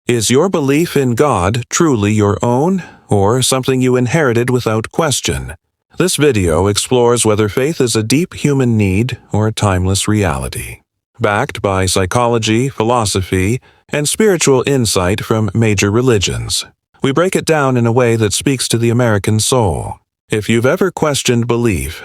Is your belief in God truly your own, or something you inherited without question? This video explores whether faith is a deep human need or a timeless reality. Backed by psychology, philosophy, and spiritual insight from major religions, we break it down in a way that speaks to the American soul. If you've ever questioned belief,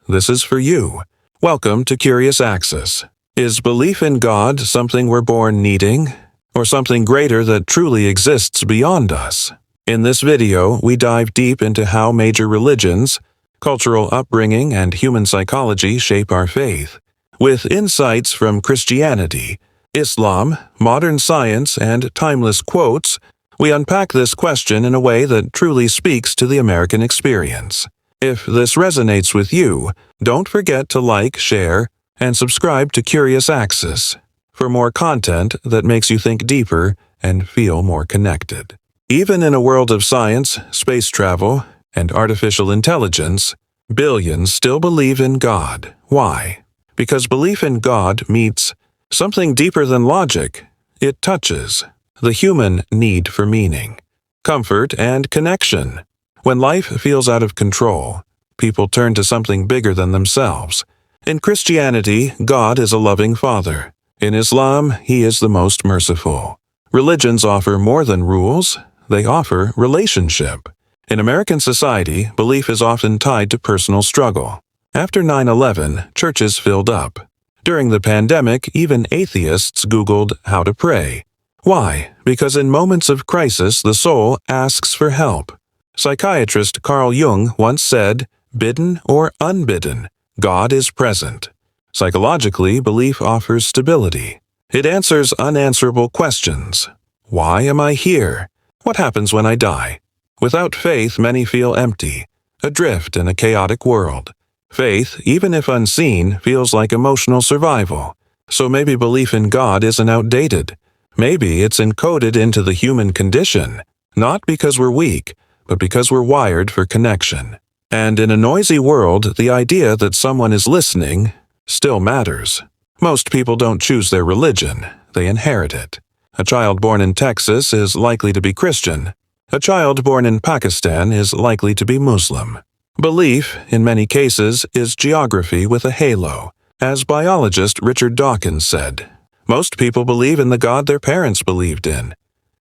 this is for you. Welcome to Curious Access. Is belief in God something we're born needing, or something greater that truly exists beyond us? In this video, we dive deep into how major religions, cultural upbringing, and human psychology shape our faith. With insights from Christianity, Islam, modern science, and timeless quotes, we unpack this question in a way that truly speaks to the American experience. If this resonates with you, don't forget to like, share, and subscribe to Curious Access for more content that makes you think deeper and feel more connected. Even in a world of science, space travel, and artificial intelligence, billions still believe in God. Why? Because belief in God meets something deeper than logic. It touches the human need for meaning, comfort, and connection. When life feels out of control, people turn to something bigger than themselves. In Christianity, God is a loving Father. In Islam, He is the most merciful. Religions offer more than rules, they offer relationship. In American society, belief is often tied to personal struggle. After 9/11, churches filled up. During the pandemic, even atheists Googled how to pray. Why? Because in moments of crisis, the soul asks for help. Psychiatrist Carl Jung once said, "Bidden or unbidden, God is present." Psychologically, belief offers stability. It answers unanswerable questions. Why am I here? What happens when I die? Without faith, many feel empty, adrift in a chaotic world. Faith, even if unseen, feels like emotional survival. So maybe belief in God isn't outdated. Maybe it's encoded into the human condition, not because we're weak, but because we're wired for connection. And in a noisy world, the idea that someone is listening still matters. Most people don't choose their religion, they inherit it. A child born in Texas is likely to be Christian. A child born in Pakistan is likely to be Muslim. Belief, in many cases, is geography with a halo. As biologist Richard Dawkins said, most people believe in the God their parents believed in.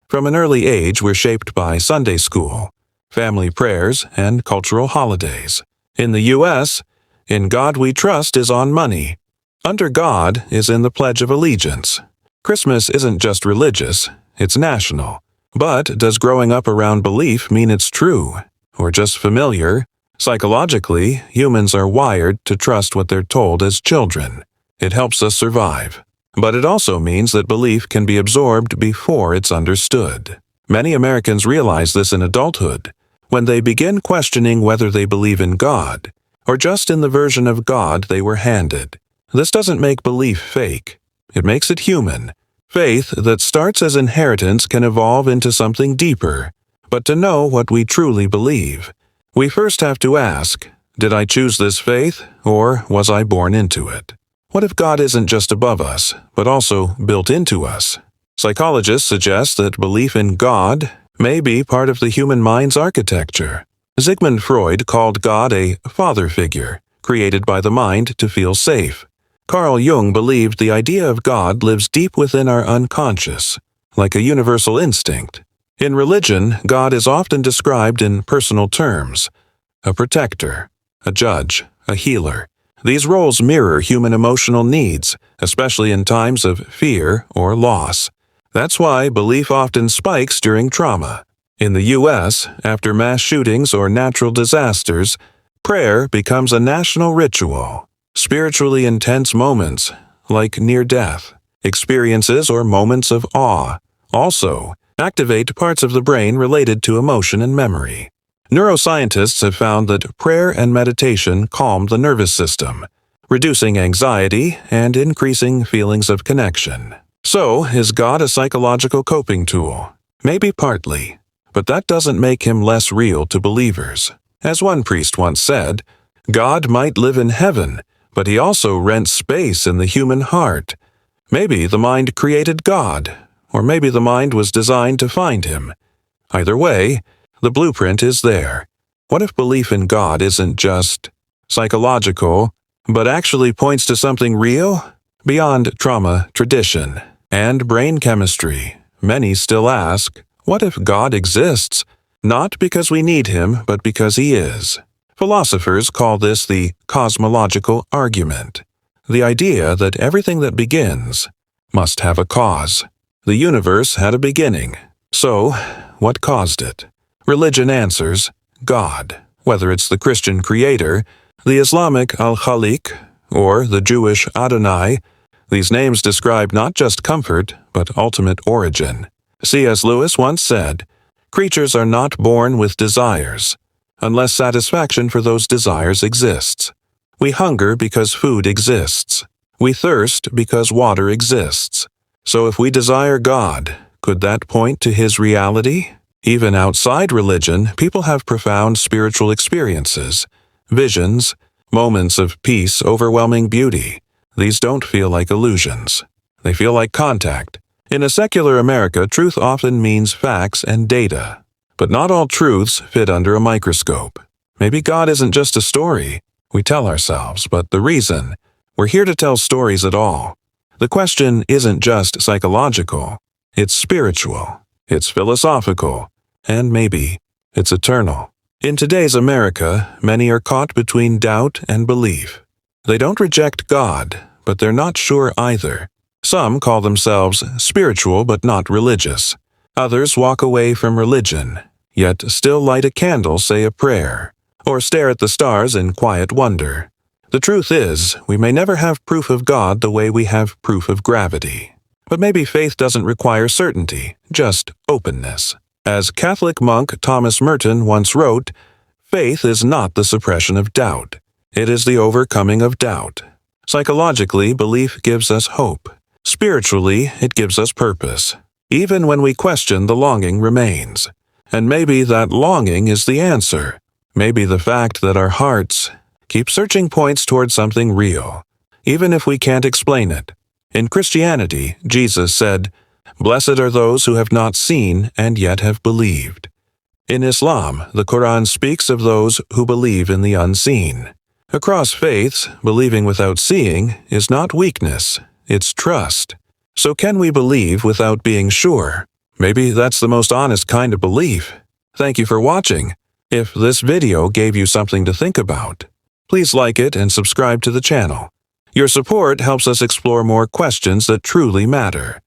From an early age, we're shaped by Sunday school, family prayers, and cultural holidays. In the U.S., "In God We Trust" is on money. "Under God" is in the Pledge of Allegiance. Christmas isn't just religious, it's national. But does growing up around belief mean it's true, or just familiar? Psychologically, humans are wired to trust what they're told as children. It helps us survive. But it also means that belief can be absorbed before it's understood. Many Americans realize this in adulthood, when they begin questioning whether they believe in God, or just in the version of God they were handed. This doesn't make belief fake. It makes it human. Faith that starts as inheritance can evolve into something deeper. But to know what we truly believe, we first have to ask, did I choose this faith, or was I born into it? What if God isn't just above us, but also built into us? Psychologists suggest that belief in God may be part of the human mind's architecture. Sigmund Freud called God a father figure, created by the mind to feel safe. Carl Jung believed the idea of God lives deep within our unconscious, like a universal instinct. In religion, God is often described in personal terms: a protector, a judge, a healer. These roles mirror human emotional needs, especially in times of fear or loss. That's why belief often spikes during trauma. In the U.S., after mass shootings or natural disasters, prayer becomes a national ritual. Spiritually intense moments, like near-death experiences or moments of awe, also activate parts of the brain related to emotion and memory. Neuroscientists have found that prayer and meditation calm the nervous system, reducing anxiety and increasing feelings of connection. So, is God a psychological coping tool? Maybe partly. But that doesn't make him less real to believers. As one priest once said, God might live in heaven, but he also rents space in the human heart. Maybe the mind created God, or maybe the mind was designed to find him. Either way, the blueprint is there. What if belief in God isn't just psychological, but actually points to something real? Beyond trauma, tradition, and brain chemistry, many still ask, what if God exists? Not because we need him, but because he is. Philosophers call this the cosmological argument, the idea that everything that begins must have a cause. The universe had a beginning. So, what caused it? Religion answers, God. Whether it's the Christian Creator, the Islamic Al-Khaliq, or the Jewish Adonai, these names describe not just comfort, but ultimate origin. C.S. Lewis once said, "Creatures are not born with desires, unless satisfaction for those desires exists. We hunger because food exists. We thirst because water exists. So if we desire God, could that point to his reality?" Even outside religion, people have profound spiritual experiences, visions, moments of peace, overwhelming beauty. These don't feel like illusions. They feel like contact. In a secular America, truth often means facts and data. But not all truths fit under a microscope. Maybe God isn't just a story we tell ourselves, but the reason we're here to tell stories at all. The question isn't just psychological. It's spiritual. It's philosophical. And maybe it's eternal. In today's America, many are caught between doubt and belief. They don't reject God, but they're not sure either. Some call themselves spiritual but not religious. Others walk away from religion, yet still light a candle, say a prayer, or stare at the stars in quiet wonder. The truth is, we may never have proof of God the way we have proof of gravity. But maybe faith doesn't require certainty, just openness. As Catholic monk Thomas Merton once wrote, "Faith is not the suppression of doubt. It is the overcoming of doubt." Psychologically, belief gives us hope. Spiritually, it gives us purpose. Even when we question, the longing remains. And maybe that longing is the answer. Maybe the fact that our hearts keep searching points toward something real, even if we can't explain it. In Christianity, Jesus said, "Blessed are those who have not seen and yet have believed." In Islam, the Quran speaks of those who believe in the unseen. Across faiths, believing without seeing is not weakness, it's trust. So can we believe without being sure? Maybe that's the most honest kind of belief. Thank you for watching. If this video gave you something to think about, please like it and subscribe to the channel. Your support helps us explore more questions that truly matter.